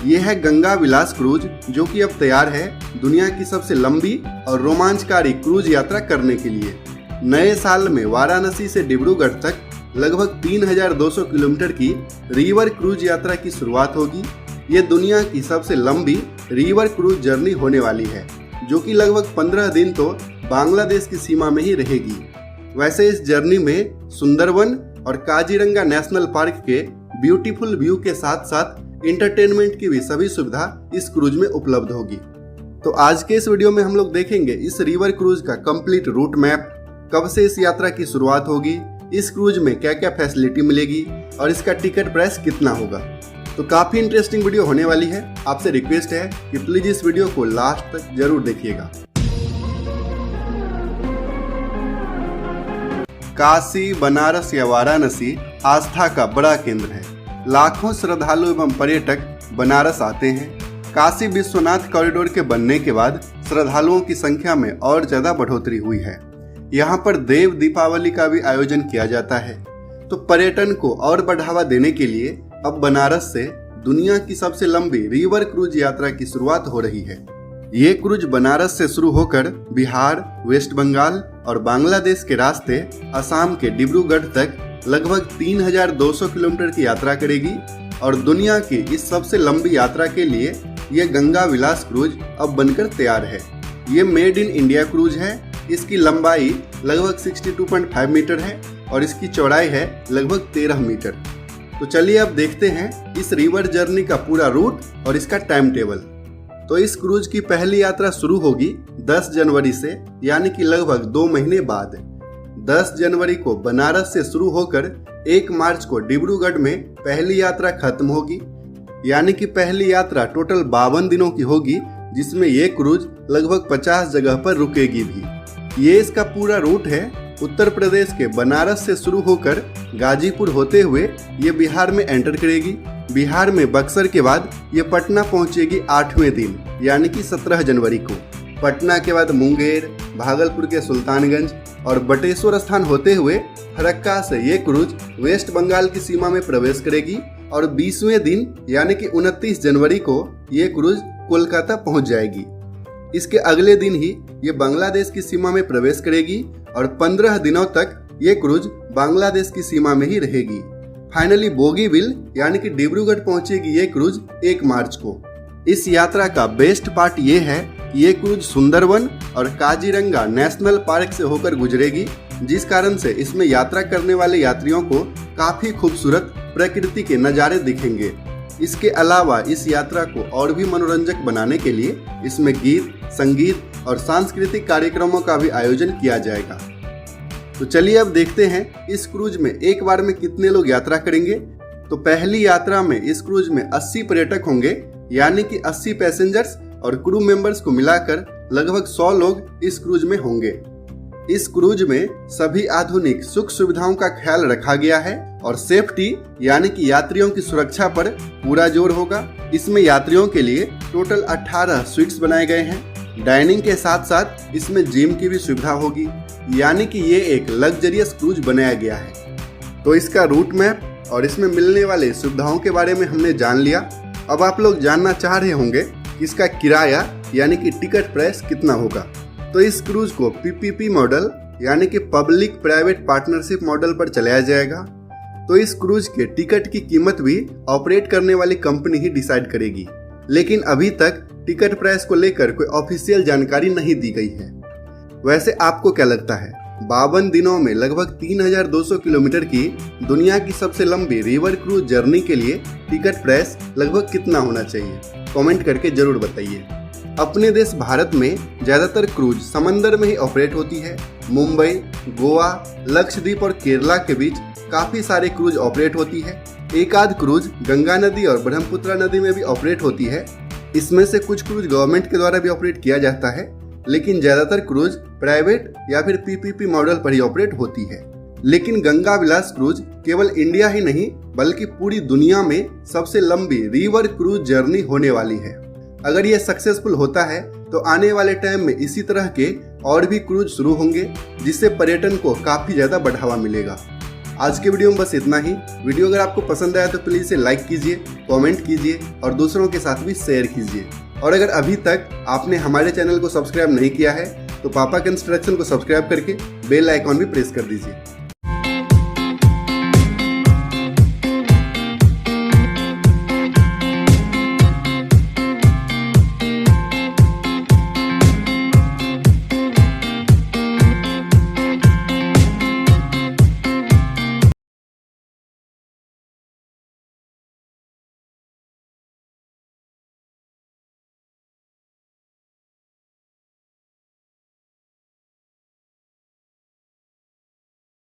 ये है गंगा विलास क्रूज, जो कि अब तैयार है दुनिया की सबसे लंबी और रोमांचकारी क्रूज यात्रा करने के लिए। नए साल में वाराणसी से डिब्रूगढ़ तक लगभग 3200 किलोमीटर की रिवर क्रूज यात्रा की शुरुआत होगी। ये दुनिया की सबसे लंबी रिवर क्रूज जर्नी होने वाली है, जो कि लगभग 15 दिन तो बांग्लादेश की सीमा में ही रहेगी। वैसे इस जर्नी में सुंदरवन और काजीरंगा नेशनल पार्क के ब्यूटीफुल व्यू के साथ साथ इंटरटेनमेंट की भी सभी सुविधा इस क्रूज में उपलब्ध होगी। तो आज के इस वीडियो में हम लोग देखेंगे इस रिवर क्रूज का कंप्लीट रूट मैप, कब से इस यात्रा की शुरुआत होगी, इस क्रूज में क्या क्या फैसिलिटी मिलेगी और इसका टिकट प्राइस कितना होगा। तो काफी इंटरेस्टिंग वीडियो होने वाली है। आपसे रिक्वेस्ट है कि प्लीज इस वीडियो को लास्ट तक जरूर देखिएगा। काशी, बनारस या वाराणसी आस्था का बड़ा केंद्र है। लाखों श्रद्धालु एवं पर्यटक बनारस आते हैं। काशी विश्वनाथ कॉरिडोर के बनने के बाद श्रद्धालुओं की संख्या में और ज्यादा बढ़ोतरी हुई है। यहाँ पर देव दीपावली का भी आयोजन किया जाता है। तो पर्यटन को और बढ़ावा देने के लिए अब बनारस से दुनिया की सबसे लंबी रिवर क्रूज यात्रा की शुरुआत हो रही है। ये क्रूज बनारस से शुरू होकर बिहार, वेस्ट बंगाल और बांग्लादेश के रास्ते असम के डिब्रूगढ़ तक लगभग 3200 किलोमीटर की यात्रा करेगी और दुनिया की इस सबसे लंबी यात्रा के लिए ये गंगा विलास क्रूज अब बनकर तैयार है। ये मेड इन इंडिया क्रूज है। इसकी लंबाई लगभग 62.5 मीटर है और इसकी चौड़ाई है लगभग 13 मीटर। तो चलिए अब देखते हैं इस रिवर जर्नी का पूरा रूट और इसका टाइम टेबल। तो इस क्रूज की पहली यात्रा शुरू होगी 10 जनवरी से, यानी कि लगभग 2 महीने बाद। 10 जनवरी को बनारस से शुरू होकर 1 मार्च को डिब्रूगढ़ में पहली यात्रा खत्म होगी, यानी कि पहली यात्रा टोटल 52 दिनों की होगी, जिसमें ये क्रूज लगभग 50 जगह पर रुकेगी भी। ये इसका पूरा रूट है। उत्तर प्रदेश के बनारस से शुरू होकर गाजीपुर होते हुए ये बिहार में एंटर करेगी। बिहार में बक्सर के बाद ये पटना पहुंचेगी 8वें दिन, यानी कि 17 जनवरी को। पटना के बाद मुंगेर, भागलपुर के सुल्तानगंज और बटेश्वर स्थान होते हुए फरक्का से ये क्रूज वेस्ट बंगाल की सीमा में प्रवेश करेगी और 20वें दिन यानी कि 29 जनवरी को ये क्रूज कोलकाता पहुंच जाएगी। इसके अगले दिन ही ये बांग्लादेश की सीमा में प्रवेश करेगी और 15 दिनों तक ये क्रूज बांग्लादेश की सीमा में ही रहेगी। फाइनली बोगीबिल यानी कि डिब्रूगढ़ पहुंचेगी ये क्रूज 1 मार्च को। इस यात्रा का बेस्ट पार्ट ये है कि ये क्रूज सुंदरवन और काजीरंगा नेशनल पार्क से होकर गुजरेगी, जिस कारण से इसमें यात्रा करने वाले यात्रियों को काफी खूबसूरत प्रकृति के नज़ारे दिखेंगे। इसके अलावा इस यात्रा को और भी मनोरंजक बनाने के लिए इसमें गीत, संगीत और सांस्कृतिक कार्यक्रमों का भी आयोजन किया जाएगा। तो चलिए अब देखते हैं इस क्रूज में एक बार में कितने लोग यात्रा करेंगे। तो पहली यात्रा में इस क्रूज में 80 पर्यटक होंगे, यानी कि 80 पैसेंजर्स और क्रू मेंबर्स को मिलाकर लगभग 100 लोग इस क्रूज में होंगे। इस क्रूज में सभी आधुनिक सुख सुविधाओं का ख्याल रखा गया है और सेफ्टी यानी कि यात्रियों की सुरक्षा पर पूरा जोर होगा। इसमें यात्रियों के लिए टोटल 18 स्वीट्स बनाए गए हैं। डाइनिंग के साथ साथ इसमें जिम की भी सुविधा होगी, यानी कि ये एक लग्जरियस क्रूज बनाया गया है। तो इसका रूट मैप और इसमें मिलने वाले सुविधाओं के बारे में हमने जान लिया। अब आप लोग जानना चाह रहे होंगे कि इसका किराया यानी कि टिकट प्राइस कितना होगा। तो इस क्रूज को PPP मॉडल यानी कि पब्लिक प्राइवेट पार्टनरशिप मॉडल पर चलाया जाएगा। तो इस क्रूज के टिकट की कीमत भी ऑपरेट करने वाली कंपनी ही डिसाइड करेगी, लेकिन अभी तक टिकट प्राइस को लेकर कोई ऑफिशियल जानकारी नहीं दी गई है। वैसे आपको क्या लगता है, 52 दिनों में लगभग 3200 किलोमीटर की दुनिया की सबसे लंबी रिवर क्रूज जर्नी के लिए टिकट प्राइस लगभग कितना होना चाहिए? कमेंट करके जरूर बताइए। अपने देश भारत में ज्यादातर क्रूज समंदर में ही ऑपरेट होती है। मुंबई, गोवा, लक्षद्वीप और केरला के बीच काफी सारे क्रूज ऑपरेट होती है। एक आध क्रूज गंगा नदी और ब्रह्मपुत्र नदी में भी ऑपरेट होती है। इसमें से कुछ क्रूज गवर्नमेंट के द्वारा भी ऑपरेट किया जाता है, लेकिन ज्यादातर क्रूज प्राइवेट या फिर PPP मॉडल पर ही ऑपरेट होती है। लेकिन गंगा विलास क्रूज केवल इंडिया ही नहीं बल्कि पूरी दुनिया में सबसे लंबी रिवर क्रूज जर्नी होने वाली है। अगर ये सक्सेसफुल होता है तो आने वाले टाइम में इसी तरह के और भी क्रूज शुरू होंगे, जिससे पर्यटन को काफी ज्यादा बढ़ावा मिलेगा। आज के वीडियो में बस इतना ही। वीडियो अगर आपको पसंद आया तो प्लीज़ इसे लाइक कीजिए, कमेंट कीजिए और दूसरों के साथ भी शेयर कीजिए। और अगर अभी तक आपने हमारे चैनल को सब्सक्राइब नहीं किया है तो पापा कंस्ट्रक्शन को सब्सक्राइब करके बेल आइकॉन भी प्रेस कर दीजिए।